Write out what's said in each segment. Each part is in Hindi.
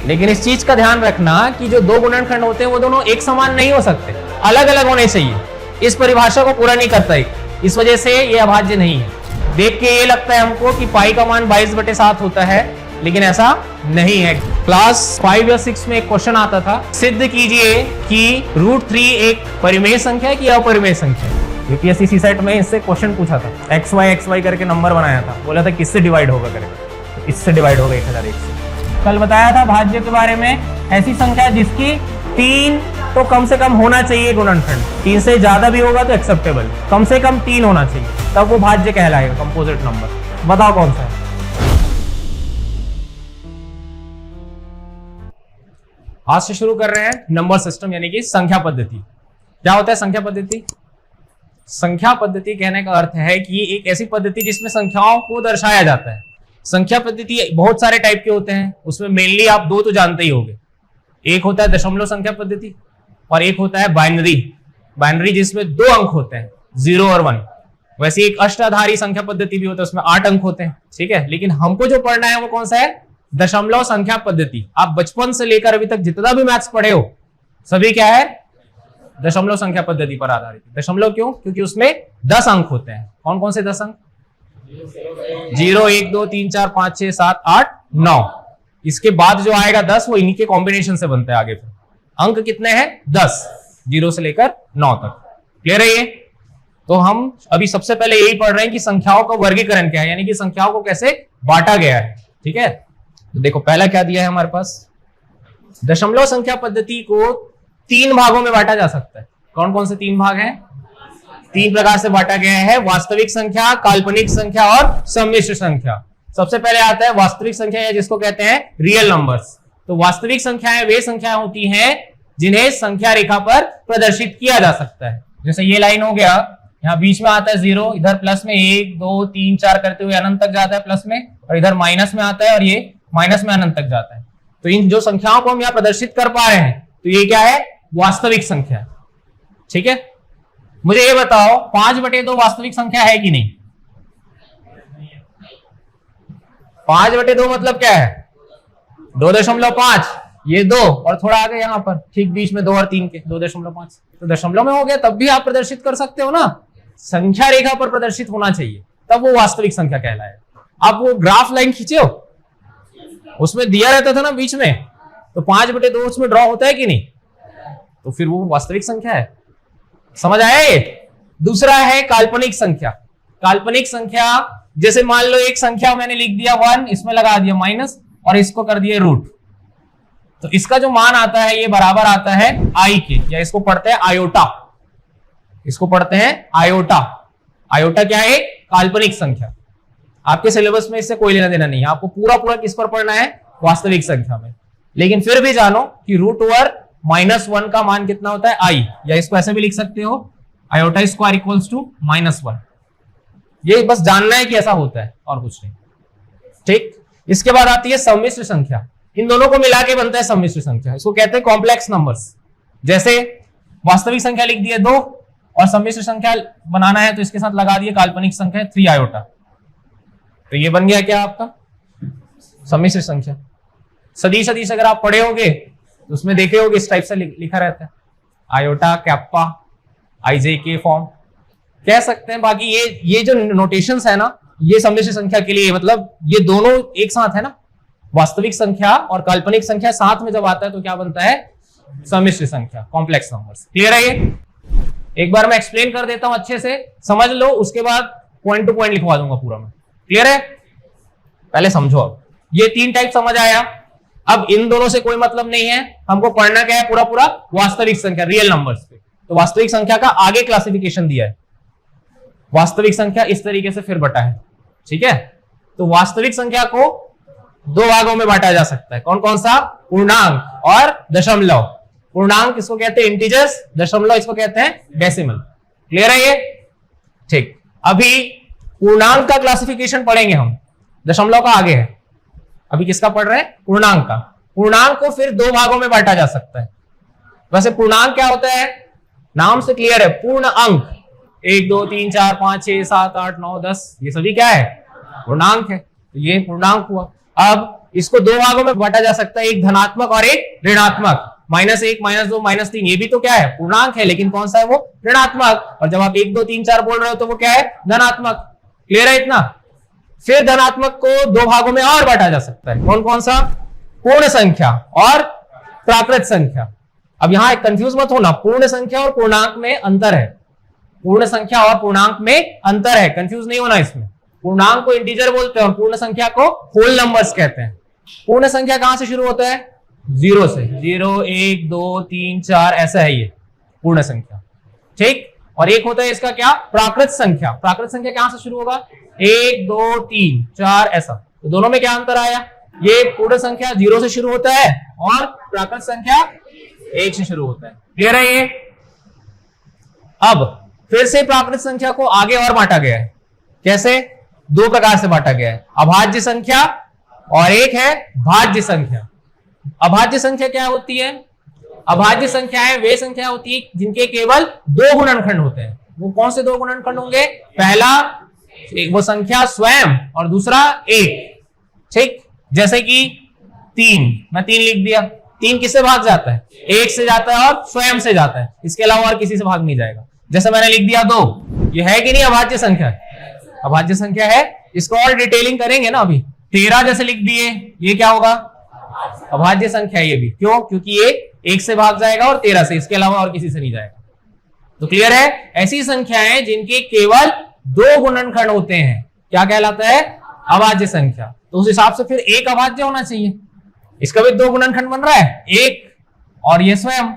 लेकिन इस चीज का ध्यान रखना कि जो दो गुणनखंड होते हैं वो दोनों एक समान नहीं हो सकते, अलग अलग होने चाहिए। इस परिभाषा को पूरा नहीं करता है, इस वजह से ये अभाज्य नहीं है। देख के ये लगता है हमको कि पाई का मान 22/7 होता है, लेकिन ऐसा नहीं है। क्लास 5 या 6 में एक क्वेश्चन आता था, सिद्ध कीजिए कि √3 एक परिमेय संख्या है कि अपरिमेय संख्या है। यूपीएससी सीसेट में इससे क्वेश्चन पूछा था, XY करके नंबर बनाया था, बोला था किससे डिवाइड होगा करेगा, इससे डिवाइड होगा 1001 से। कल बताया था भाज्य के बारे में, ऐसी संख्या जिसकी 3 तो कम से कम होना चाहिए गुणनखंड, 3 से ज्यादा भी होगा तो एक्सेप्टेबल, कम से कम 3 होना चाहिए, तब वो भाज्य कहलाएगा, कंपोजिट नंबर। बताओ कौन सा है? आज से शुरू कर रहे हैं नंबर सिस्टम यानी कि संख्या पद्धति। क्या होता है संख्या पद्धति? संख्या पद्धति कहने का अर्थ है कि एक ऐसी पद्धति जिसमें संख्याओं को दर्शाया जाता है। संख्या पद्धति बहुत सारे टाइप के होते हैं, उसमें मेनली आप दो तो जानते ही होंगे। एक होता है दशमलव संख्या पद्धति और एक होता है बाइनरी जिसमें 2 अंक होते हैं, 0 और 1। वैसे एक अष्टाधारी संख्या पद्धति भी होता है, उसमें 8 अंक होते हैं, ठीक है। लेकिन हमको जो पढ़ना है वो कौन सा है? दशमलव संख्या पद्धति। आप बचपन से लेकर अभी तक जितना भी मैथ्स पढ़े हो सभी क्या है? दशमलव संख्या पद्धति पर आधारित। दशमलव क्यों? क्योंकि उसमें 10 अंक होते हैं। कौन कौन से 10 अंक? 0, 1, 2, 3, 4, 5, 6, 7, 8, 9। इसके बाद जो आएगा 10 वो इन्हीं के कॉम्बिनेशन से बनता है आगे। फिर अंक कितने हैं? 10, 0 से लेकर 9 तक। क्लियर है ये? तो हम अभी सबसे पहले यही पढ़ रहे हैं कि संख्याओं का वर्गीकरण क्या है, यानी कि संख्याओं को कैसे बांटा गया है, ठीक है। तो देखो पहला क्या दिया है हमारे पास, दशमलव संख्या पद्धति को 3 भागों में बांटा जा सकता है। कौन कौन से 3 भाग हैं? 3 प्रकार से बांटा गया है, वास्तविक संख्या, काल्पनिक संख्या और सम्मिश्र संख्या। सबसे पहले आता है वास्तविक संख्या, या जिसको कहते हैं रियल नंबर्स। तो वास्तविक संख्याएं वे संख्याएं होती हैं जिन्हें संख्या रेखा पर प्रदर्शित किया जा सकता है। जैसे ये लाइन हो गया, यहाँ बीच में आता है 0, इधर प्लस में 1, 2, 3, 4 करते हुए अनंत तक जाता है प्लस में, और इधर माइनस में आता है और ये माइनस में अनंत तक जाता है। तो इन जो संख्याओं को हम यहाँ प्रदर्शित कर पा रहे हैं तो ये क्या है? वास्तविक संख्या, ठीक है। मुझे ये बताओ 5/2 वास्तविक संख्या है कि नहीं? 5/2 मतलब क्या है? 2.5, ये 2 और थोड़ा आगे यहाँ पर ठीक बीच में 2 और 3 के 2.5, तो दशमलव में हो गया, तब भी आप प्रदर्शित कर सकते हो ना। संख्या रेखा पर प्रदर्शित होना चाहिए, तब वो वास्तविक संख्या कहलाएगा। आप वो ग्राफ लाइन खींचे हो, उसमें दिया रहता था ना बीच में, तो 5/2 उसमें ड्रॉ होता है कि नहीं? तो फिर वो वास्तविक संख्या है। समझ आया ये? दूसरा है काल्पनिक संख्या। काल्पनिक संख्या जैसे मान लो एक संख्या मैंने लिख दिया 1, इसमें लगा दिया माइनस और इसको कर दिया रूट, तो इसका जो मान आता है ये बराबर आता है आई के, या इसको पढ़ते हैं आयोटा। इसको पढ़ते हैं आयोटा। आयोटा क्या है? काल्पनिक संख्या। आपके सिलेबस में इससे कोई लेना देना नहीं है, आपको पूरा किस पर पढ़ना है? वास्तविक संख्या में। लेकिन फिर भी जानो कि √1 का मान कितना होता है? आई, या इसको ऐसे भी लिख सकते हो आयोटा स्क्वायर इक्वल्स टू -1। ये बस जानना है कि ऐसा होता है और कुछ नहीं, ठीक। इसके बाद आती है सम्मिश्र संख्या। इन दोनों को मिला के बनता है सम्मिश्र संख्या। इसको कहते हैं कॉम्प्लेक्स नंबर्स। जैसे वास्तविक संख्या लिख दिए 2 और सम्मिश्र संख्या बनाना है तो इसके साथ लगा दिए काल्पनिक संख्या 3 आयोटा, तो ये बन गया क्या आपका? सम्मिश्र संख्या। सदिश अगर आप पढ़े होगे तो उसमें देखे होगे इस टाइप से लिखा रहता है, आयोटा, कैप्पा, IJK फॉर्म कह सकते हैं। बाकी ये जो नोटेशंस है ना, ये सम्मिश्र संख्या के लिए, मतलब ये दोनों एक साथ है ना, वास्तविक संख्या और काल्पनिक संख्या साथ में जब आता है तो क्या बनता है? सम्मिश्र संख्या, कॉम्प्लेक्स नंबर्स। क्लियर है ये? एक बार मैं एक्सप्लेन कर देता हूं, अच्छे से समझ लो, उसके बाद पॉइंट टू पॉइंट लिखवा दूंगा पूरा मैं। क्लियर है? पहले समझो। अब ये 3 टाइप समझ आया। अब इन दोनों से कोई मतलब नहीं है, हमको पढ़ना क्या है? पूरा वास्तविक संख्या, रियल नंबर्स पे। तो वास्तविक संख्या का आगे क्लासिफिकेशन दिया है। वास्तविक संख्या इस तरीके से फिर बटा है, ठीक है। तो वास्तविक संख्या को 2 भागों में बांटा जा सकता है। कौन कौन सा? पूर्णांक और दशमलव। पूर्णांक इसको कहते हैं इंटीजर्स, दशमलव इसको कहते हैं डेसिमल। क्लियर है ये? ठीक। अभी पूर्णांक का क्लासिफिकेशन पढ़ेंगे हम, दशमलव का आगे है। अभी किसका पढ़ रहे हैं? पूर्णांक का। पूर्णांक को फिर 2 भागों में बांटा जा सकता है। वैसे पूर्णांक क्या होता है? नाम से क्लियर है, पूर्ण अंक। 1, 2, 3, 4, 5, 6, 7, 8, 9, 10 ये सभी क्या है? पूर्णांक है। तो ये पूर्णांक हुआ। अब इसको दो भागों में बांटा जा सकता है, एक धनात्मक और एक ऋणात्मक। -1, -2, -3 ये भी तो क्या है, पूर्णांक है, लेकिन कौन सा है वो, ऋणात्मक। और जब आप 1, 2, 3, 4 बोल रहे हो तो वो क्या है, धनात्मक। क्लियर है इतना? फिर धनात्मक को दो भागों में और बांटा जा सकता है, कौन कौन सा, पूर्ण संख्या और प्राकृत संख्या। अब यहां कंफ्यूज मत होना, पूर्ण संख्या और पूर्णांक में अंतर है, पूर्ण संख्या और पूर्णांक में अंतर है, कंफ्यूज नहीं होना इसमें। पूर्णांक को इंटीजर बोलते हैं और पूर्ण संख्या को होल नंबर्स कहते हैं। पूर्ण संख्या कहां से शुरू होता है, 0 से, 0, 1, 2, 3, 4 ऐसा है ये पूर्ण संख्या, ठीक। और एक होता है इसका क्या, प्राकृत संख्या। प्राकृत संख्या कहां से शुरू होगा, 1, 2, 3, 4 ऐसा। तो दोनों में क्या अंतर आया, ये पूर्ण संख्या 0 से शुरू होता है और प्राकृत संख्या 1 से शुरू होता है। क्लियर है ये? अब फिर से प्राकृत संख्या को आगे और बांटा गया है, कैसे, दो प्रकार से बांटा गया है, अभाज्य संख्या और एक है भाज्य संख्या। अभाज्य संख्या क्या होती है, अभाज्य संख्याएं वे संख्या होती है जिनके केवल दो गुणनखंड होते हैं। वो कौन से दो गुणनखंड होंगे, पहला एक वो संख्या स्वयं और दूसरा एक, ठीक। जैसे कि 3, मैं 3 लिख दिया, 3 किससे भाग जाता है, 1 से जाता है और स्वयं से जाता है, इसके अलावा और किसी से भाग नहीं जाएगा। जैसे मैंने लिख दिया 2, ये है कि नहीं अभाज्य संख्या, अभाज्य संख्या है। इसको और डिटेलिंग करेंगे ना अभी। 13 जैसे लिख दिए, ये क्या होगा, अभाज्य संख्या ये भी, क्यों, क्योंकि ये 1 से भाग जाएगा और 13 से, इसके अलावा और किसी से नहीं जाएगा। तो क्लियर है, ऐसी संख्याएं जिनके केवल दो गुणनखंड होते हैं क्या कहलाता है, अभाज्य संख्या। तो उस हिसाब से फिर एक अभाज्य होना चाहिए, इसका भी दो गुणनखंड बन रहा है, एक और ये स्वयं।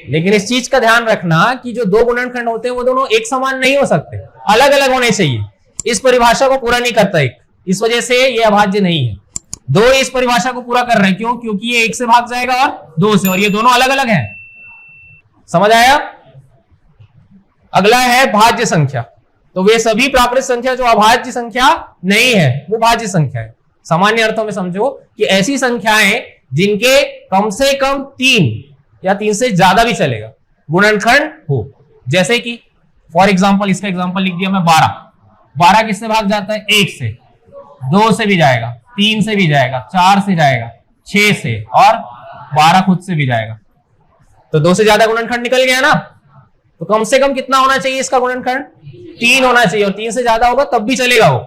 लेकिन इस चीज का ध्यान रखना कि जो दो गुणनखंड होते हैं वो दोनों एक समान नहीं हो सकते, अलग अलग होने चाहिए। इस परिभाषा को पूरा नहीं करता एक, इस वजह से ये अभाज्य नहीं है। दो इस परिभाषा को पूरा कर रहे हैं, क्यों, क्योंकि ये 1 से भाग जाएगा और 2 से, और ये दोनों अलग अलग हैं। समझ आया? अगला है भाज्य संख्या। तो वे सभी प्राकृत संख्या जो अभाज्य संख्या नहीं है वो भाज्य संख्या है। सामान्य अर्थों में समझो कि ऐसी संख्याएं जिनके कम से कम 3 या 3 से ज्यादा भी चलेगा गुणनखंड हो। जैसे कि फॉर एग्जांपल, इसका एग्जांपल लिख दिया मैं 12। 12 किससे भाग जाता है, 1 से, 2 से भी जाएगा, 3 से भी जाएगा, 4 से जाएगा, 6 से, और 12 खुद से भी जाएगा। तो 2 से ज्यादा गुणनखंड निकल गया ना। तो कम से कम कितना होना चाहिए इसका गुणनखंड, 3 होना चाहिए, और 3 से ज्यादा होगा तब भी चलेगा वो,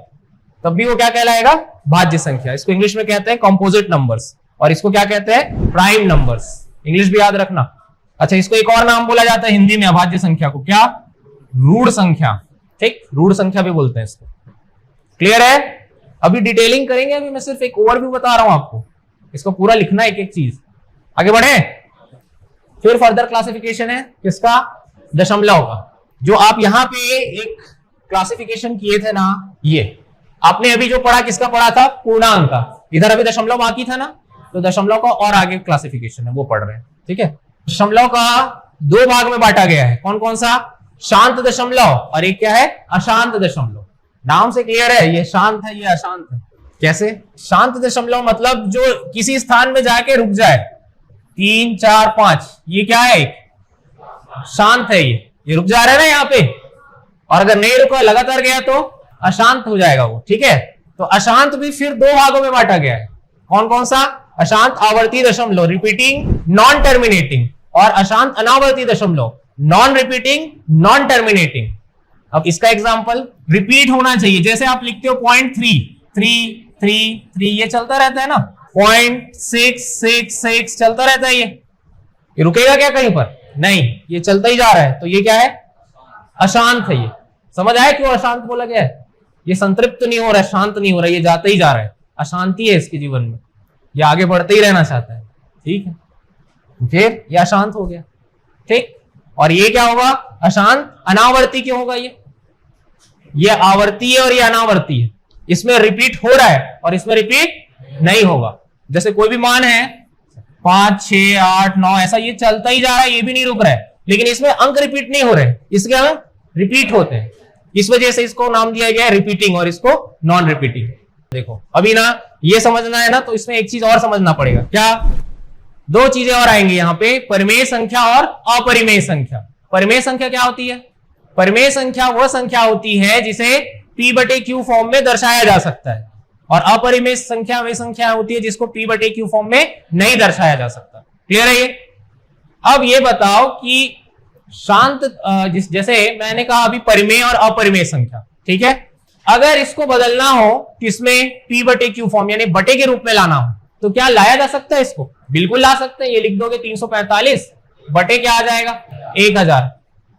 तब भी वो क्या कहलाएगा, भाज्य संख्या। इसको इंग्लिश में कहते हैं कंपोजिट नंबर्स, और इसको क्या कहते हैं, प्राइम नंबर्स। इंग्लिश भी याद रखना। अच्छा, इसको एक और नाम बोला जाता है हिंदी में अभाज्य संख्या को, क्या, रूढ़ संख्या, ठीक, रूढ़ संख्या भी बोलते हैं इसको। क्लियर है? अभी डिटेलिंग करेंगे, अभी मैं सिर्फ एक ओवरव्यू बता रहा हूं आपको, इसको पूरा लिखना है एक एक चीज। आगे बढ़े। फिर फर्दर क्लासिफिकेशन है किसका, दशमलव का। जो आप यहाँ पे एक क्लासिफिकेशन किए थे ना, ये आपने अभी जो पढ़ा किसका पढ़ा था, पूर्णांक का। इधर अभी दशमलव बाकी था ना, तो दशमलव का और आगे क्लासिफिकेशन है वो पढ़ रहे हैं, ठीक है। दशमलव का दो भाग में बांटा गया है, कौन कौन सा, शांत दशमलव और एक क्या है, अशांत दशमलव। नाम से क्लियर है, ये शांत है, ये अशांत है। कैसे, शांत दशमलव मतलब जो किसी स्थान में जाके रुक जाए, 3, 4, 5, ये क्या है, शांत है, ये रुक जा रहा है ना यहाँ पे। और अगर नहीं रुका, लगातार गया तो अशांत हो जाएगा वो, ठीक है। तो अशांत भी फिर दो भागों में बांटा गया है, कौन कौन सा, अशांत आवर्ती दशमलव, रिपीटिंग नॉन टर्मिनेटिंग, और अशांत अनावर्ती दशमलव, नॉन रिपीटिंग नॉन टर्मिनेटिंग। अब इसका एग्जांपल, रिपीट होना चाहिए, जैसे आप लिखते हो 0.3 ये चलता रहता है ना, 0.666 चलता रहता है, ये रुकेगा क्या कहीं पर, नहीं, ये चलता ही जा रहा है, तो ये क्या है, अशांत है। ये समझ आया क्यों अशांत बोला गया है, ये संतृप्त नहीं हो रहा है, शांत नहीं हो रहा है, ये जाता ही जा रहा है, अशांति है इसके जीवन में, ये आगे बढ़ते ही रहना चाहता है, ठीक है। फिर ये अशांत हो गया, ठीक। और ये क्या होगा, अशांत अनावर्ती क्यों होगा, ये आवर्ती है और ये अनावर्ती है, इसमें रिपीट हो रहा है और इसमें रिपीट नहीं होगा। जैसे कोई भी मान है 5, 6, 8, 9 ऐसा, ये चलता ही जा रहा है, ये भी नहीं रुक रहा है, लेकिन इसमें अंक रिपीट नहीं हो रहे, इसके अंक रिपीट होते हैं, इस वजह से इसको नाम दिया गया है रिपीटिंग और इसको नॉन रिपीटिंग। देखो अभी ना ये समझना है ना, तो इसमें एक चीज और समझना पड़ेगा, क्या, दो चीजें और आएंगी यहाँ पे, परिमेय संख्या और अपरिमेय संख्या। परिमेय संख्या क्या होती है, परिमेय संख्या वह संख्या होती है जिसे P/Q फॉर्म में दर्शाया जा सकता है, और अपरिमेय संख्या वही संख्या होती है जिसको p बटे q फॉर्म में नहीं दर्शाया जा सकता। क्लियर है ये? अब ये बताओ कि शांत जैसे मैंने कहा अभी परिमेय और अपरिमेय संख्या, ठीक है, अगर इसको बदलना हो किसमें, p बटे q फॉर्म यानी बटे के रूप में लाना हो तो क्या लाया जा सकता है इसको? बिल्कुल ला सकते हैं। ये लिख दोगे 345 बटे क्या आ जाएगा 1000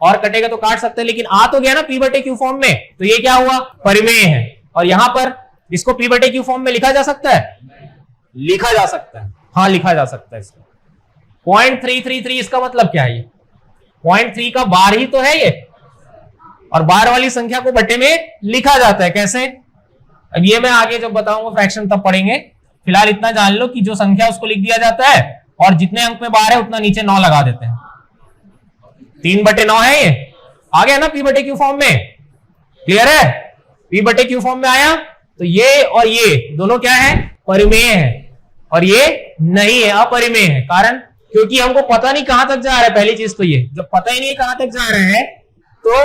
और कटेगा तो काट सकते हैं, लेकिन आ तो गया ना p बटे q फॉर्म में, तो ये क्या हुआ परिमेय है। और यहां पर इसको p बटे q फॉर्म में लिखा जा सकता है, लिखा जा सकता है, हाँ लिखा जा सकता है इसको। 0.333 इसका मतलब क्या है? ये 0.3 का बार ही तो है ये, और बार वाली संख्या को बटे में लिखा जाता है। कैसे? अब ये मैं आगे जब बताऊंगा फ्रैक्शन तब पढ़ेंगे। फिलहाल इतना जान लो कि जो संख्या उसको लिख दिया जाता है और जितने अंक में बार है उतना नीचे 9 लगा देते हैं। 3 बटे 9 है, ये आ गया ना p बटे q फॉर्म में। क्लियर है? p बटे q फॉर्म में आया तो ये और ये दोनों क्या है, परिमेय है, और ये नहीं है, अपरिमेय है। कारण क्योंकि हमको पता नहीं कहां तक जा रहा है। पहली चीज तो ये, जब पता ही नहीं कहां तक जा रहे हैं तो,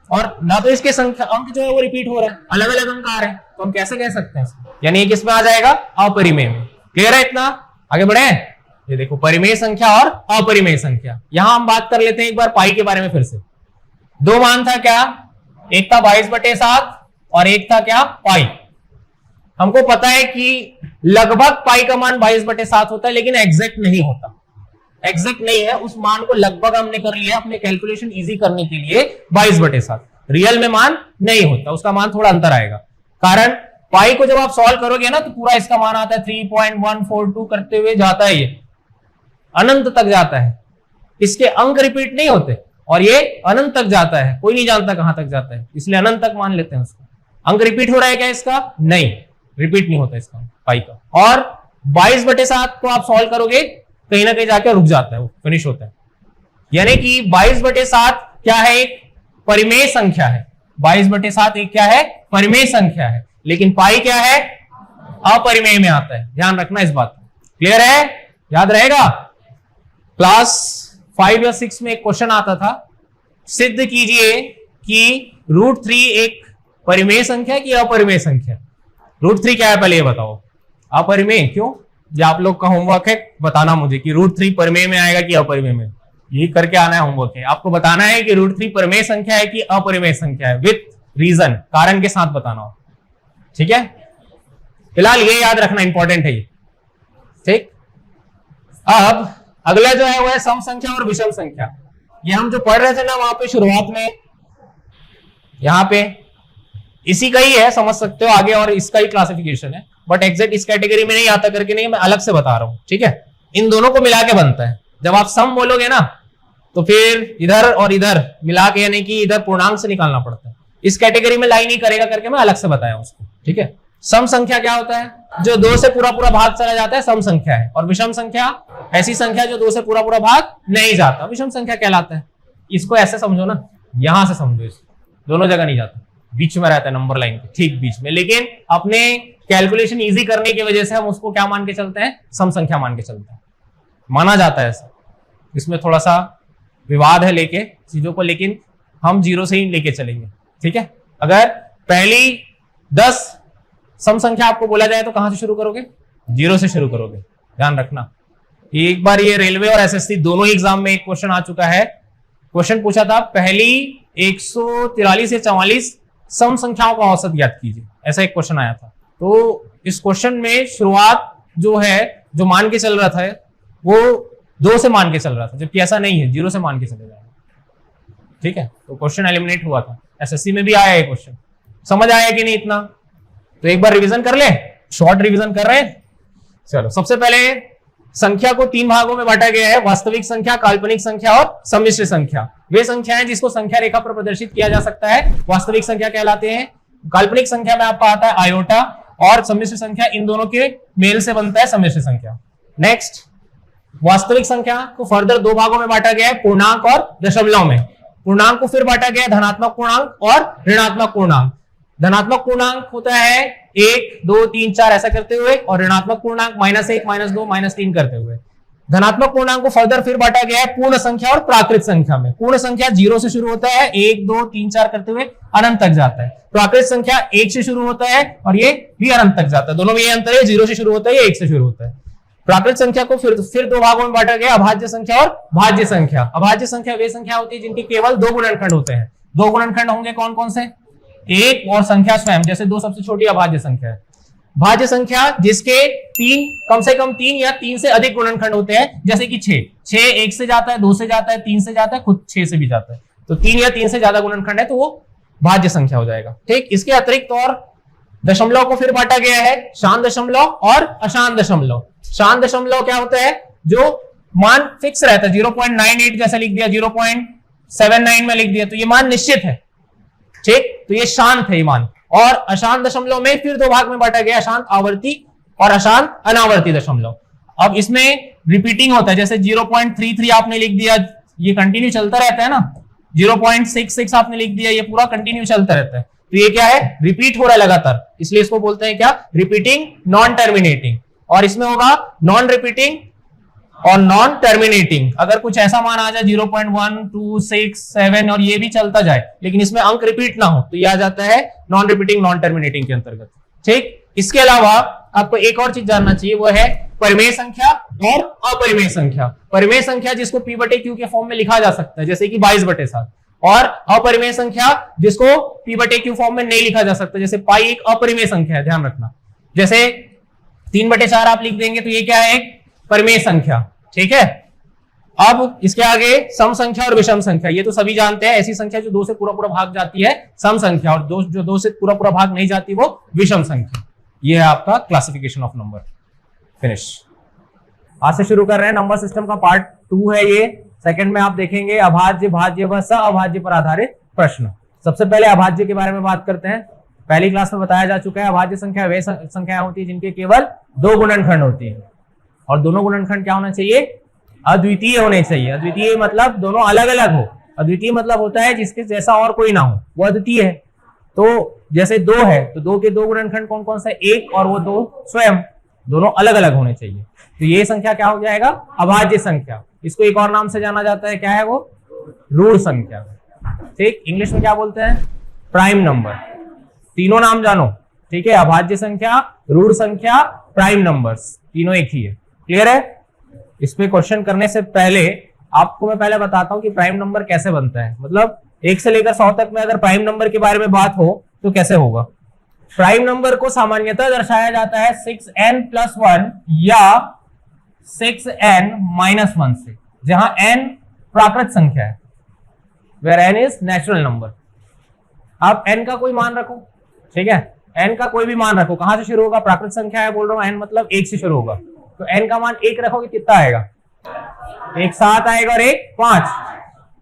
और ना तो इसके संख्या अंक जो है वो रिपीट हो रहा है, अलग अलग अंक आ रहे हैं, तो हम कैसे कह सकते हैं इसको? यानी ये किसमें आ जाएगा, अपरिमेय में। क्लियर है? इतना आगे बढ़े। ये देखो परिमेय संख्या और अपरिमेय संख्या। यहां हम बात कर लेते हैं एक बार पाई के बारे में फिर से। दो मान था क्या, एक था 22/7 और एक था क्या पाई। हमको पता है कि लगभग पाई का मान 22/7 होता है, लेकिन एग्जैक्ट नहीं होता, एग्जैक्ट नहीं है। उस मान को लगभग हमने कर लिया अपने कैलकुलेशन इजी करने के लिए 22/7। रियल में मान नहीं होता, उसका मान थोड़ा अंतर आएगा। कारण पाई को जब आप सॉल्व करोगे ना तो पूरा इसका मान आता है 3.142 करते हुए जाता है, ये अनंत तक जाता है। इसके अंक रिपीट नहीं होते और ये अनंत तक जाता है, कोई नहीं जानता कहां तक जाता है, इसलिए अनंत तक मान लेते हैं उसको। अंक रिपीट हो रहा है क्या इसका? नहीं, रिपीट नहीं होता इसका पाई का। और 22/7 को आप सॉल्व करोगे कहीं ना कहीं जाके रुक जाता है, वो फिनिश होता है। यानी कि 22/7 क्या है, एक परिमेय संख्या है। 22/7 एक क्या है, परिमेय संख्या है, लेकिन पाई क्या है, अपरिमेय में आता है। ध्यान रखना इस बात को। क्लियर है? याद रहेगा। क्लास 5 या 6 में एक क्वेश्चन आता था, सिद्ध कीजिए कि √3 एक परिमेय संख्या है कि अपरिमेय संख्या। √3 क्या है पहले ये बताओ। अपरिमेय क्यों? ये आप लोग का होमवर्क है बताना मुझे कि √3 परिमेय में आएगा कि अपरिमेय में। यही करके आना है होमवर्क है, आपको बताना है कि √3 परिमेय संख्या है कि अपरिमेय संख्या है, विथ रीजन, कारण के साथ बताना हो। ठीक है, फिलहाल ये याद रखना इंपॉर्टेंट है ये। ठीक, अब अगला जो है वो है सम संख्या और विषम संख्या। ये हम जो पढ़ रहे थे ना वहां पे शुरुआत में, यहां पे इसी का ही है, समझ सकते हो आगे, और इसका ही क्लासिफिकेशन है, बट एग्जैक्ट इस कैटेगरी में नहीं आता करके नहीं, मैं अलग से बता रहा हूं। ठीक है, इन दोनों को मिला के बनता है। जब आप सम बोलोगे ना तो फिर इधर और इधर मिला के, यानी कि इधर पूर्णांक से निकालना पड़ता है। इस कैटेगरी में लाइन ही करेगा करके मैं अलग से बताया उसको। ठीक है, सम संख्या क्या होता है? जो 2 से पूरा पूरा भाग चला जाता है सम संख्या है। और विषम संख्या ऐसी संख्या जो 2 से पूरा पूरा भाग नहीं जाता, विषम संख्या कहलाता है। इसको ऐसे समझो ना, यहां से समझो, इसको दोनों जगह नहीं जाता, बीच में रहता है, नंबर लाइन के ठीक बीच में। लेकिन अपने कैलकुलेशन इजी करने की वजह से हम उसको क्या मान के चलते हैं, सम संख्या मान के चलते हैं, माना जाता है ऐसा। इसमें थोड़ा सा विवाद है लेके चीजों को, लेकिन हम 0 से ही लेके चलेंगे। ठीक है, अगर पहली 10 सम संख्या आपको बोला जाए तो कहां से शुरू करोगे? 0 से शुरू करोगे। ध्यान रखना, एक बार ये रेलवे और एसएससी दोनों ही एग्जाम में एक क्वेश्चन आ चुका है। क्वेश्चन पूछा था पहली 143 से 44 सम संख्याओं का औसत ज्ञात कीजिए, ऐसा एक क्वेश्चन आया था। तो इस क्वेश्चन में शुरुआत जो है, जो मान के चल रहा था वो 2 से मान के चल रहा था, जबकि ऐसा नहीं है, 0 से मान के चले जाएगा। ठीक है, तो क्वेश्चन एलिमिनेट हुआ था। एसएससी में भी आया है क्वेश्चन, समझ आया कि नहीं इतना? तो एक बार रिवीजन कर ले, शॉर्ट रिवीजन कर रहे हैं। चलो, सबसे पहले संख्या को 3 भागों में बांटा गया है, वास्तविक संख्या, काल्पनिक संख्या और सम्मिश्र संख्या। वे संख्याएं जिसको संख्या रेखा पर प्रदर्शित किया जा सकता है वास्तविक संख्या कहलाते हैं। काल्पनिक संख्या में आपका आता है आयोटा, और सम्मिश्र संख्या इन दोनों के मेल से बनता है सम्मिश्र संख्या। नेक्स्ट, वास्तविक संख्या को फर्दर 2 भागों में बांटा गया है, पूर्णांक और दशमलव में। पूर्णांक को फिर बांटा गया है धनात्मक पूर्णांक और ऋणात्मक पूर्णांक। धनात्मक पूर्णांक होता है 1, 2, 3, 4 ऐसा करते हुए, और ऋणात्मक पूर्णांक -1, -2, -3 करते हुए। धनात्मक पूर्णांक को फर्दर फिर बांटा गया है पूर्ण संख्या और प्राकृत संख्या में। पूर्ण संख्या 0 से शुरू होता है, 1 2 3 4 करते हुए अनंत तक जाता है। प्राकृत संख्या 1 से शुरू होता है और ये भी अनंत तक जाता है। दोनों में ये अंतर है, 0 से शुरू होता है, 1 से शुरू होता है। प्राकृत संख्या को फिर दो भागों में बांटा गया, अभाज्य संख्या और भाज्य संख्या। अभाज्य संख्या वे संख्या होती है जिनके केवल 2 गुणनखंड होते हैं। 2 गुणनखंड होंगे कौन कौन से? 1 और संख्या स्वयं, जैसे 2 सबसे छोटी अभाज्य संख्या है। भाज्य संख्या जिसके कम से कम 3 या 3 से अधिक गुणनखंड होते हैं, जैसे कि 6 1 से जाता है, 2 से जाता है, 3 से जाता है, खुद 6 से भी जाता है। तो 3 या 3 से ज्यादा गुणनखंड है तो वो भाज्य संख्या हो जाएगा। ठीक, इसके अतिरिक्त और दशमलव को फिर बांटा गया है शांत दशमलव और अशांत दशमलव। शांत दशमलव क्या होता है? जो मान फिक्स रहता है, 0.98 जैसा लिख दिया, 0.79 में लिख दिया, तो ये मान निश्चित है। ठीक, तो ये शांत है ये मान। और अशांत दशमलव में फिर 2 भाग में बांटा गया, अशांत आवर्ती और अशांत अनावर्ती दशमलव। अब इसमें रिपीटिंग होता है, जैसे 0.33 आपने लिख दिया, ये कंटिन्यू चलता रहता है ना। 0.66 आपने लिख दिया, ये पूरा कंटिन्यू चलता रहता है। तो ये क्या है? रिपीट हो रहा है लगातार, इसलिए इसको बोलते हैं क्या? Repeating non terminating. और इसमें होगा नॉन रिपीटिंग और नॉन टर्मिनेटिंग। अगर कुछ ऐसा मान आ जाए 0.1 2 6 7 और ये भी चलता जाए लेकिन इसमें अंक रिपीट ना हो, तो ये आ जाता है नॉन रिपीटिंग नॉन टर्मिनेटिंग के अंतर्गत। ठीक, इसके अलावा आपको एक और चीज जानना चाहिए, वो है परिमेय संख्या और अपरिमेय संख्या। परिमेय संख्या जिसको p/q के फॉर्म में लिखा जा सकता है, जैसे कि 22/7, और अपरिमेय संख्या जिसको p/q फॉर्म में नहीं लिखा जा सकता, जैसे पाई एक अपरिमेय संख्या है, ध्यान रखना। जैसे 3/4 आप लिख देंगे तो ये क्या है? एक परिमेय संख्या। ठीक है, अब इसके आगे सम संख्या और विषम संख्या, ये तो सभी जानते हैं। ऐसी संख्या जो 2 से पूरा भाग जाती है सम संख्या, और जो 2 से पूरा भाग नहीं जाती वो विषम संख्या। ये है आपका क्लासिफिकेशन ऑफ नंबर। फिनिश। आज से शुरू कर रहे हैं, नंबर सिस्टम का पार्ट 2 है ये। सेकंड में आप देखेंगे अभाज्य, भाज्य व अभाज्य पर आधारित प्रश्न। सबसे पहले अभाज्य के बारे में बात करते हैं। पहली क्लास में बताया जा चुका है, अभाज्य संख्या वे संख्या होती है जिनके केवल 2 गुणनखंड होती है, और दोनों गुणनखंड क्या होना चाहिए? अद्वितीय होने चाहिए। अद्वितीय मतलब दोनों अलग अलग हो। अद्वितीय मतलब होता है जिसके जैसा और कोई ना हो, वो अद्वितीय है। तो जैसे 2 है तो 2 के 2 गुणनखंड कौन कौन से? 1 और वो 2 स्वयं, दोनों अलग अलग होने चाहिए। तो ये संख्या क्या हो जाएगा? अभाज्य संख्या। इसको एक और नाम से जाना जाता है, क्या है वो? रूढ़ संख्या। ठीक, इंग्लिश में क्या बोलते हैं? Prime number. तीनों नाम जानो, ठीक है? अभाज्य संख्या, रूढ़ संख्या, प्राइम नंबर्स, तीनों एक ही है। क्लियर है? इस पे क्वेश्चन करने से पहले आपको मैं पहले बताता हूं कि प्राइम नंबर कैसे बनता है। मतलब 1 से लेकर 100 तक में अगर प्राइम नंबर के बारे में बात हो तो कैसे होगा? प्राइम नंबर को सामान्यतः दर्शाया जाता है 6n+1 या 6n-1 से, जहां n प्राकृत संख्या है, where n is natural number. आप n का कोई मान रखो, ठीक है? n का कोई भी मान रखो, कहां से शुरू होगा? प्राकृत संख्या है, बोल रहा हूं n मतलब 1 से शुरू होगा, तो n का मान 1 रखोगे कितना आएगा? 1 7 आएगा और 1 5।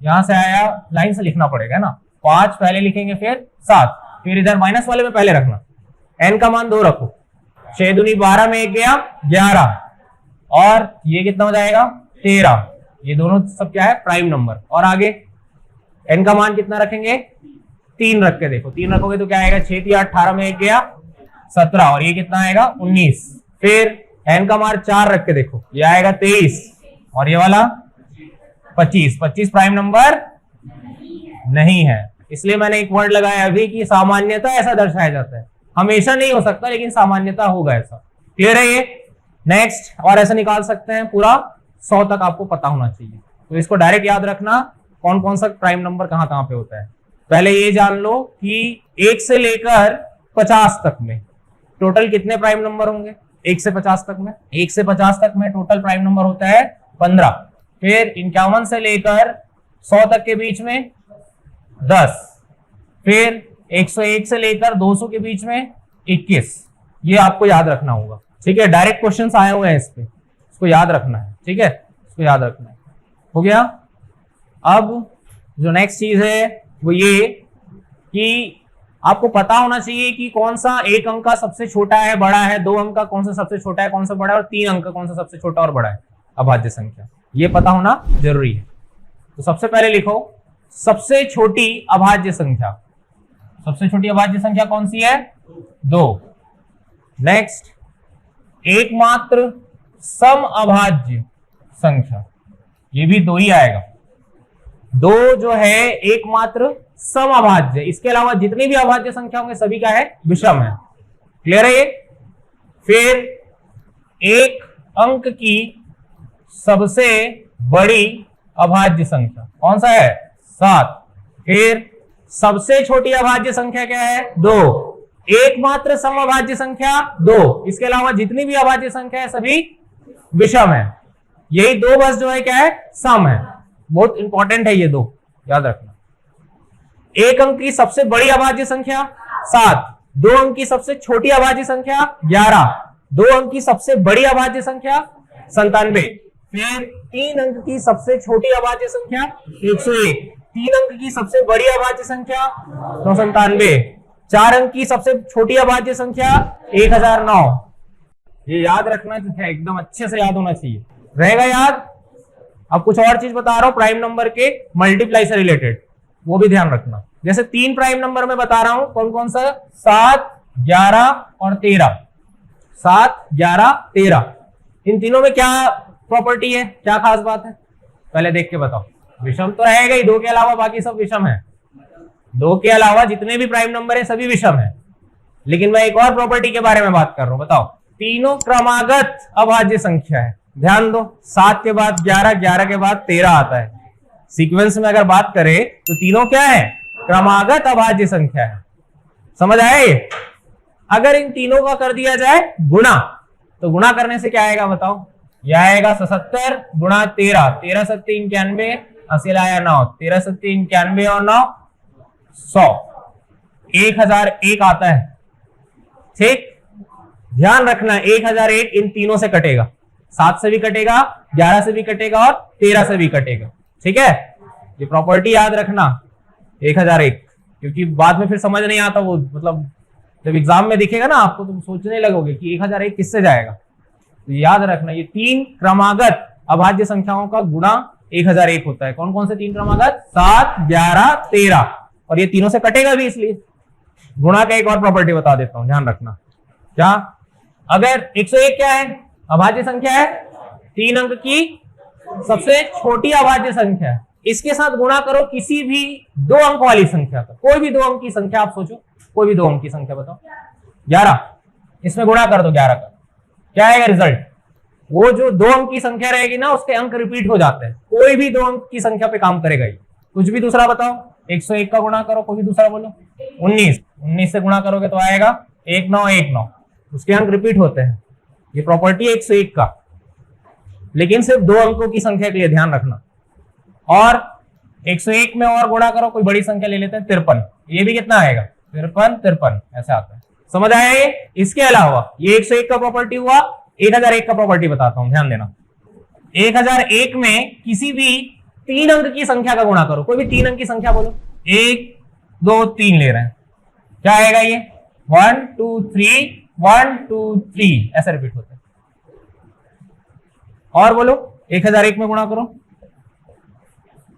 यहां से आया, लाइन से लिखना पड़ेगा ना, 5 पहले लिखेंगे फिर 7, फिर इधर माइनस वाले में पहले रखना। n का मान 2 रखो, 6 दूनी 12 में 1 गया 11, और ये कितना हो जाएगा? 13। ये दोनों सब क्या है? Prime number. और आगे n का मान कितना रखेंगे? 3 रख के देखो, 3 रखोगे तो क्या आएगा? 6 3 18 में 1 गया 17, और ये कितना आएगा? 19। फिर n का मान 4 रख के देखो, ये आएगा 23, और ये वाला 25। 25 प्राइम नंबर नहीं है, इसलिए मैंने एक वर्ड लगाया अभी कि सामान्यता ऐसा दर्शाया जाता है। हमेशा नहीं हो सकता, लेकिन सामान्यता होगा ऐसा। क्लियर है ये? नेक्स्ट, और ऐसा निकाल सकते हैं पूरा 100 तक, आपको पता होना चाहिए। तो इसको डायरेक्ट याद रखना, कौन कौन सा प्राइम नंबर कहां कहां पे होता है। पहले ये जान लो कि 1 से लेकर 50 तक में टोटल कितने प्राइम नंबर होंगे? 1 से 50 तक में, 1 से 50 तक में टोटल प्राइम नंबर होता है 15। फिर 51 से लेकर 100 तक के बीच में 10, फिर 101 से लेकर 200 के बीच में 21। ये आपको याद रखना होगा, ठीक है? डायरेक्ट क्वेश्चंस आए हुए हैं इस पे, इसको याद रखना है, ठीक है? इसको याद रखना है। हो गया? अब जो नेक्स्ट चीज है वो ये कि आपको पता होना चाहिए कि कौन सा 1 अंक का सबसे छोटा है, बड़ा है, 2 अंक का कौन सा सबसे छोटा है, कौन सा बड़ा है, और 3 अंक का कौन सा सबसे छोटा और बड़ा है अभाज्य संख्या। ये पता होना जरूरी है। तो सबसे पहले लिखो सबसे छोटी अभाज्य संख्या। सबसे छोटी अभाज्य संख्या कौन सी है? 2। नेक्स्ट, एकमात्र सम अभाज्य संख्या, ये भी 2 ही आएगा। 2 जो है एकमात्र सम अभाज्य, इसके अलावा जितनी भी अभाज्य संख्या होंगे सभी का है विषम है। क्लियर है ये? फिर एक अंक की सबसे बड़ी अभाज्य संख्या कौन सा है? 7। फिर सबसे छोटी अभाज्य संख्या क्या है? 2। एकमात्र सम अभाज्य संख्या 2, इसके अलावा जितनी भी अभाज्य संख्या है सभी विषम है। यही 2 बस जो है क्या है? सम है। बहुत इंपॉर्टेंट है ये 2, याद रखना। एक अंक की सबसे बड़ी अभाज्य संख्या 7, 2 अंक की सबसे छोटी अभाज्य संख्या 11, 2 अंक की सबसे बड़ी अभाज्य संख्या 97, फिर 3 अंक की सबसे छोटी अभाज्य संख्या 101, 3 अंक की सबसे बड़ी अभाज्य संख्या 997, 4 अंक की सबसे छोटी अभाज्य संख्या 1009। ये याद रखना है, एकदम अच्छे से याद होना चाहिए। रहेगा याद? अब कुछ और चीज बता रहा हूं प्राइम नंबर के मल्टीप्लाई से रिलेटेड, वो भी ध्यान रखना। जैसे 3 प्राइम नंबर में बता रहा हूं, कौन कौन सा? 7, 11 और 13। 7, 11, 13, इन तीनों में क्या प्रॉपर्टी है, क्या खास बात है? पहले देख के बताओ। विषम तो रहेगा ही, 2 के अलावा बाकी सब विषम है। 2 के अलावा जितने भी प्राइम नंबर है सभी विषम है। लेकिन मैं एक और प्रॉपर्टी के बारे में बात कर रहा हूं। बताओ, तीनों क्रमागत अभाज्य संख्या है। ध्यान दो, 7 के बाद 11, 11 के बाद 13 आता है। सीक्वेंस में अगर बात करें तो तीनों क्या है? क्रमागत अभाज्य संख्या है। समझ आए? अगर इन तीनों का कर दिया जाए गुणा, तो गुणा करने से क्या आएगा बताओ? यह आएगा 77 गुणा 13, 13 सत्ते 91, 80 लाया 9, 13 सत्ते 91 और 9 100, 1001 आता है। ठीक, ध्यान रखना 1001 इन तीनों से कटेगा, 7 से भी कटेगा, 11 से भी कटेगा और 13 से भी कटेगा। ठीक है, ये प्रॉपर्टी याद रखना 1001, क्योंकि बाद में फिर समझ नहीं आता वो, मतलब जब एग्जाम में दिखेगा ना आपको तो सोचने लगोगे कि 1001 किससे जाएगा। तो याद रखना ये 3 क्रमागत अभाज्य संख्याओं का गुणा 1001 होता है। कौन कौन से 3 क्रमागत? 7, 11, 13, और ये तीनों से कटेगा भी, इसलिए गुणा का एक और प्रॉपर्टी बता देता हूं, ध्यान रखना। क्या? अगर 101 क्या है? अभाज्य संख्या है, 3 अंक की सबसे छोटी अभाज्य संख्या है। इसके साथ गुणा करो किसी भी 2 अंक वाली संख्या का, कोई भी 2 अंक की संख्या आप सोचो, कोई भी 2 अंक की संख्या बताओ। 11, इसमें गुणा कर दो 11 का, क्या आएगा रिजल्ट? वो जो 2 अंक की संख्या रहेगी ना उसके अंक रिपीट हो जाते हैं। कोई भी 2 अंक की संख्या पे काम करेगा ये। कुछ भी दूसरा बताओ, 101 का गुणा करो, कोई भी दूसरा बोलो। 19 से गुणा करोगे तो आएगा 1919, उसके अंक रिपीट होते हैं। ये प्रॉपर्टी है 101 का, लेकिन सिर्फ 2 अंकों की संख्या के लिए, ध्यान रखना। और 101 में और गुणा करो, कोई बड़ी संख्या ले लेते हैं 53, ये भी कितना आएगा? 53 ऐसे आता है। समझ आया ये? इसके अलावा ये 101 का प्रॉपर्टी हुआ, 1001 का प्रॉपर्टी बताता हूं, ध्यान देना। 1001 में किसी भी 3 अंक की संख्या का गुणा करो, कोई भी 3 अंक की संख्या बोलो। 1 2 3 ले रहे हैं, क्या आएगा ये? 1 2 3 1 2 3 ऐसे रिपीट होता है। और बोलो 1001 में गुणा करो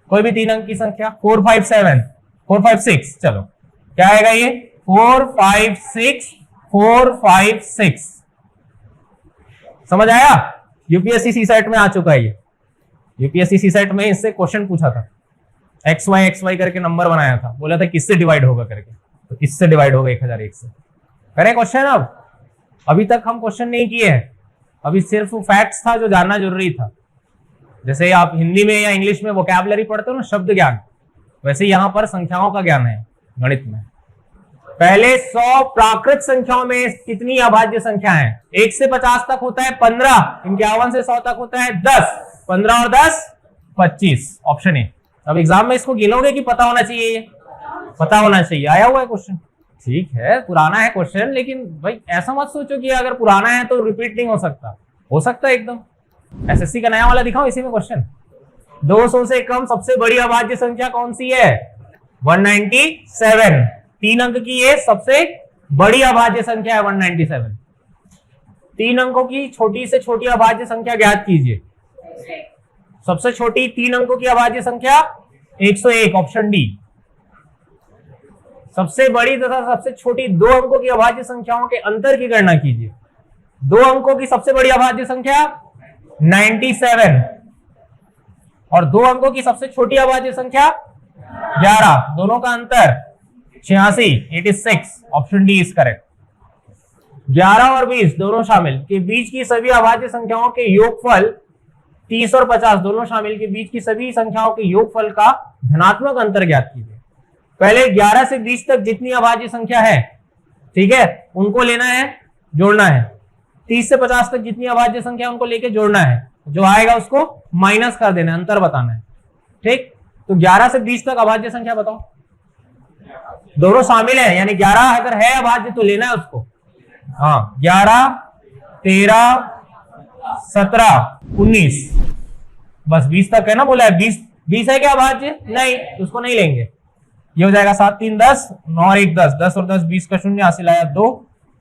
कोई भी 3 अंक की संख्या। 4 5 7 4 5 6, चलो क्या आएगा ये? 4 5 6 4 5 6। समझ आया? यूपीएससी सीसेट में आ चुका है ये। यूपीएससी सीसेट में इससे क्वेश्चन पूछा था, XY करके नंबर बनाया था, बोला था किससे डिवाइड होगा करके, तो किससे डिवाइड होगा 1001 से। करें क्वेश्चन? अब अभी तक हम क्वेश्चन नहीं किए हैं, अभी सिर्फ फैक्ट्स था जो जानना जरूरी था। जैसे आप हिंदी में या इंग्लिश में वोकैबुलरी पढ़ते हो ना, शब्द ज्ञान, वैसे यहां पर संख्याओं का ज्ञान है गणित में। पहले 100 प्राकृत संख्याओं में कितनी अभाज्य संख्या है? 1 से 50 तक होता है 15, 51 से 100 तक होता है 10, 15 और 10 25, ऑप्शन ए। अब एग्जाम में इसको गिनोगे कि पता होना चाहिए? ये पता होना चाहिए, आया हुआ है क्वेश्चन। ठीक है, पुराना है क्वेश्चन, लेकिन भाई ऐसा मत सोचो कि अगर पुराना है तो रिपीट नहीं हो सकता, हो सकता है एकदम। एसएससी का नया वाला दिखाओ, इसी में क्वेश्चन। 200 से कम सबसे बड़ी अभाज्य संख्या कौन सी है? 197, 3 अंक की ये सबसे बड़ी अभाज्य संख्या है 197। 3 अंकों की छोटी से छोटी अभाज्य संख्या ज्ञात कीजिए। सबसे छोटी 3 अंकों की अभाज्य संख्या 101, ऑप्शन डी। सबसे बड़ी तथा सबसे छोटी 2 अंकों की अभाज्य संख्याओं के अंतर की गणना कीजिए। 2 अंकों की सबसे बड़ी अभाज्य संख्या 97, और दो अंकों की सबसे छोटी अभाज्य संख्या 11, दोनों का अंतर 86, 86, ऑप्शन डी इज करेक्ट। 11 और 20 दोनों शामिल के बीच की सभी अभाज्य संख्याओं के योगफल 30 और 50 दोनों शामिल के बीच की सभी संख्याओं के योगफल का धनात्मक अंतर ज्ञात कीजिए। पहले 11 से 20 तक जितनी अभाज्य संख्या है, ठीक है, उनको लेना है, जोड़ना है। 30 से 50 तक जितनी अभाज्य संख्या उनको लेके जोड़ना है, जो आएगा उसको माइनस कर देना है, अंतर बताना है। ठीक, तो 11 से 20 तक अभाज्य संख्या बताओ। दोनों शामिल है, यानी 11 अगर है अभाज्य तो लेना है उसको। हाँ, 11, 13, 17, 19, बस 20 तक है ना, बोला है। 20 है क्या अभाज्य? नहीं, उसको नहीं लेंगे। ये हो जाएगा 7, 3, 10, 9 और 1, 10, 10 और 10 20 का शून्य, हासिल आया 2,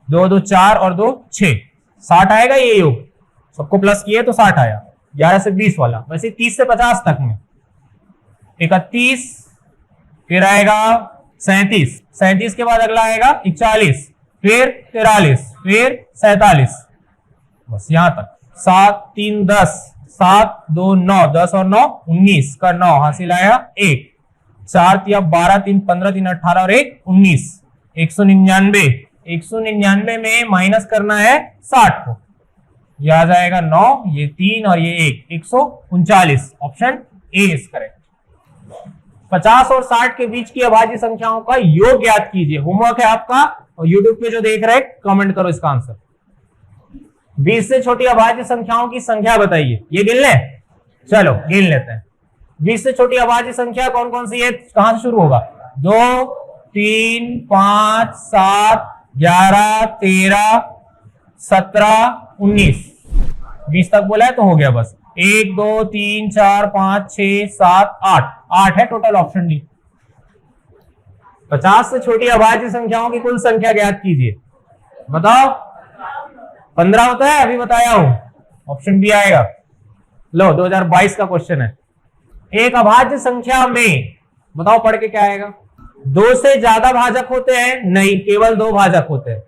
2, 2, 4 और 2, 6, 60 आएगा। ये योग सबको प्लस किए तो 60 आया, 11 से 20 वाला। वैसे 30 से 50 तक में 31, फिर आएगा 37, 37 के बाद अगला आएगा 41, फिर 43, फिर 47, बस यहां तक। 7, 3, 10, 7, 2, 9, 10 और 9 19 का 9, हासिल आया 1, 4 या 12, 3, 15, 3, 18 और 1, 19, 199। 199 में माइनस करना है 60 को, यह आ जाएगा 9, ये 3 और ये 1, 139, ऑप्शन ए इज करेक्ट। 50 और 60 के बीच की अभाज्य संख्याओं का योग ज्ञात कीजिए। होमवर्क है आपका, और यूट्यूब पे जो देख रहे हैं कमेंट करो इसका आंसर। 20 से छोटी अभाज्य संख्याओं की संख्या बताइए। ये गिन ले, चलो गिन लेते हैं। 20 से छोटी अभाज्य संख्या कौन कौन सी है, कहां से शुरू होगा? 2, 3, 5, 7, 11, 13, 17, 19, 20 तक बोला है तो हो गया बस। 1, 2, 3, 4, 5, 6, 7, 8, 8 है टोटल, ऑप्शन डी। 50 से छोटी अभाज्य संख्याओं की कुल संख्या ज्ञात कीजिए। बताओ। 15 होता है, अभी बताया हूं, ऑप्शन बी आएगा। लो, 2022 का क्वेश्चन है। एक अभाज्य संख्या में बताओ पढ़ के क्या आएगा? 2 से ज्यादा भाजक होते हैं? नहीं, केवल 2 भाजक होते हैं।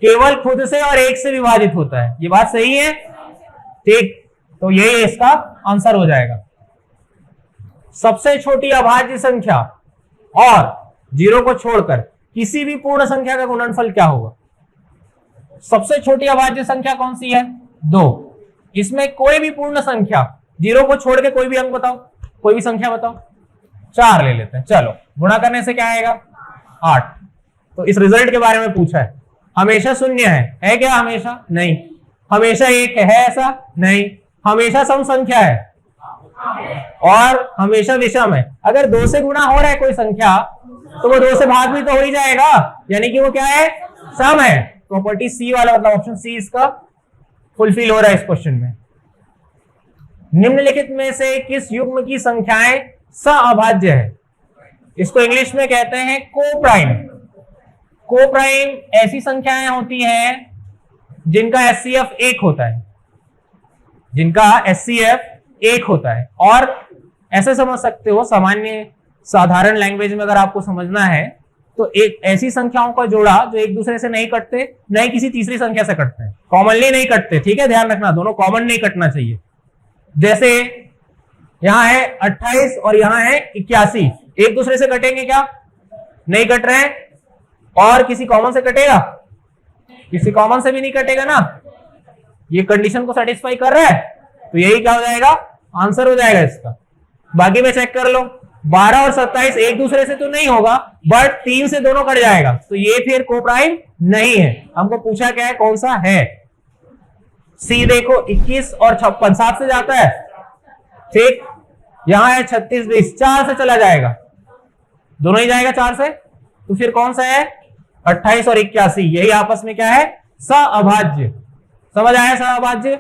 केवल खुद से और 1 से विभाजित होता है। ये बात सही है? ठीक, तो यही इसका आंसर हो जाएगा। सबसे छोटी अभाज्य संख्या और 0 को छोड़कर किसी भी पूर्ण संख्या का गुणनफल क्या होगा? सबसे छोटी अभाज्य संख्या कौन सी है? 2। इसमें कोई भी पूर्ण संख्या, 0 को छोड़ के कोई भी अंक बताओ, कोई भी संख्या बताओ। 4 ले लेते हैं, चलो गुणा करने से क्या आएगा? 8। तो इस रिजल्ट के बारे में पूछा है। हमेशा शून्य है क्या? हमेशा नहीं। हमेशा 1 है ऐसा? नहीं। हमेशा सम संख्या है और हमेशा विषम है। अगर 2 से गुणा हो रहा है कोई संख्या तो वो 2 से भाग भी तो हो ही जाएगा, यानी कि वो क्या है? सम है। प्रॉपर्टी सी वाला, मतलब ऑप्शन सी इसका फुलफिल हो रहा है इस क्वेश्चन में। निम्नलिखित में से किस युग्म की संख्याएं सअभाज्य है? इसको इंग्लिश में कहते हैं कोप्राइम। कोप्राइम ऐसी संख्याएं होती हैं जिनका एचसीएफ 1 होता है, जिनका एचसीएफ 1 होता है। और ऐसे समझ सकते हो, सामान्य साधारण लैंग्वेज में अगर आपको समझना है तो एक ऐसी संख्याओं का जोड़ा जो एक दूसरे से नहीं कटते, नहीं किसी तीसरी संख्या से कटते हैं, कॉमनली नहीं कटते। ठीक है, ध्यान रखना, दोनों कॉमन नहीं कटना चाहिए। जैसे यहां है 28 और यहां है 81, एक दूसरे से कटेंगे क्या? नहीं कट रहे हैं। और किसी कॉमन से कटेगा? किसी कॉमन से भी नहीं कटेगा ना। ये कंडीशन को सेटिस्फाई कर रहा है, तो यही क्या हो जाएगा? आंसर हो जाएगा इसका। बाकी में चेक कर लो, 12 और 27 एक दूसरे से तो नहीं होगा, बट 3 से दोनों कट जाएगा, तो ये फिर कोप्राइम नहीं है। हमको पूछा क्या है, कौन सा है? सी देखो, 21 और 56 7 से जाता है। ठीक, यहां है 36 20, 4 से चला जाएगा, दोनों ही जाएगा 4 से, तो फिर कौन सा है? 28 और 81, यही आपस में क्या है? सअभाज्य। समझ आया? सअभाज्य।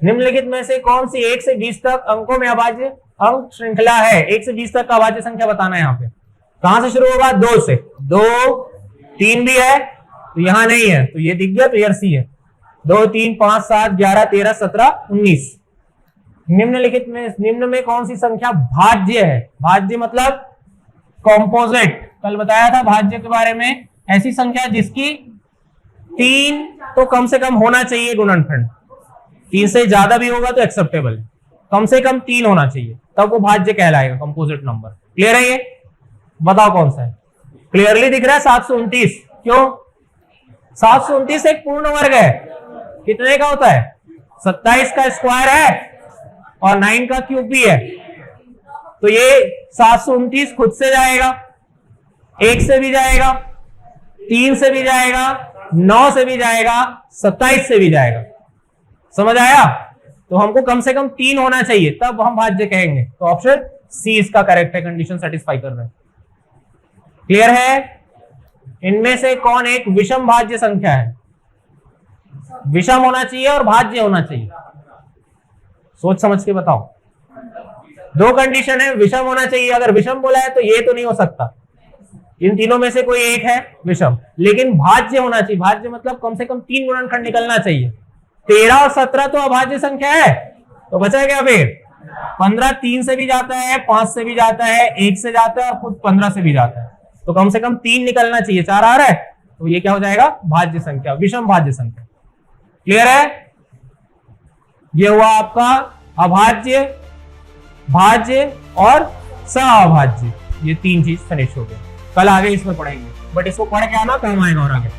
निम्नलिखित में से कौन सी 1 से 20 तक अंकों में अभाज्य अंक श्रृंखला है? 1 से 20 तक का अभाज्य संख्या बताना है। यहाँ पे कहां से शुरू होगा? 2 से। 2 3 भी है तो यहां नहीं है, तो ये दिख गया, तो सी है। 2 3 5 7 11 13 17 19। निम्न में कौन सी संख्या भाज्य है? भाज्य मतलब कॉम्पोजिट। कल बताया था भाज्य के बारे में, ऐसी संख्या जिसकी 3 तो कम से कम होना चाहिए गुणनफल, 3 से ज्यादा भी होगा तो एक्सेप्टेबल है। कम से कम 3 होना चाहिए, तब वो भाज्य कहलाएगा, कंपोजिट नंबर। क्लियर है ये? बताओ कौन सा है? क्लियरली दिख रहा है 729। क्यों? 729 एक पूर्ण वर्ग है। कितने का होता है? 27 का स्क्वायर है और 9 का क्यूब भी है। तो ये 729 खुद से जाएगा, 1 से भी जाएगा, 3 से भी जाएगा, 9 से भी जाएगा, 27 से भी जाएगा। समझ आया? तो हमको कम से कम 3 होना चाहिए, तब हम भाज्य कहेंगे। तो ऑप्शन सी इसका करेक्ट है, कंडीशन सेटिस्फाई कर रहे हैं। क्लियर है? इनमें से कौन एक विषम भाज्य संख्या है? विषम होना चाहिए और भाज्य होना चाहिए। सोच समझ के बताओ। 2 कंडीशन है, विषम होना चाहिए। अगर विषम बोला है तो ये तो नहीं हो सकता, इन तीनों में से कोई एक है विषम, लेकिन भाज्य होना चाहिए। भाज्य मतलब कम से कम 3 गुणनखंड निकलना चाहिए। 13 और 17 तो अभाज्य संख्या है, तो बचा क्या फिर? 15 3 से भी जाता है, 5 से भी जाता है, 1 से जाता है और खुद 15 से भी जाता है। तो कम से कम 3 निकलना चाहिए, 4 आ रहा है, तो ये क्या हो जाएगा? भाज्य संख्या, विषम भाज्य संख्या। क्लियर है? ये हुआ आपका अभाज्य, भाज्य और सअभाज्य। ये 3 चीज फिनिश हो गई। कल आगे इसमें पढ़ेंगे, बट इसको पढ़ के आना काम आएगा और आगे।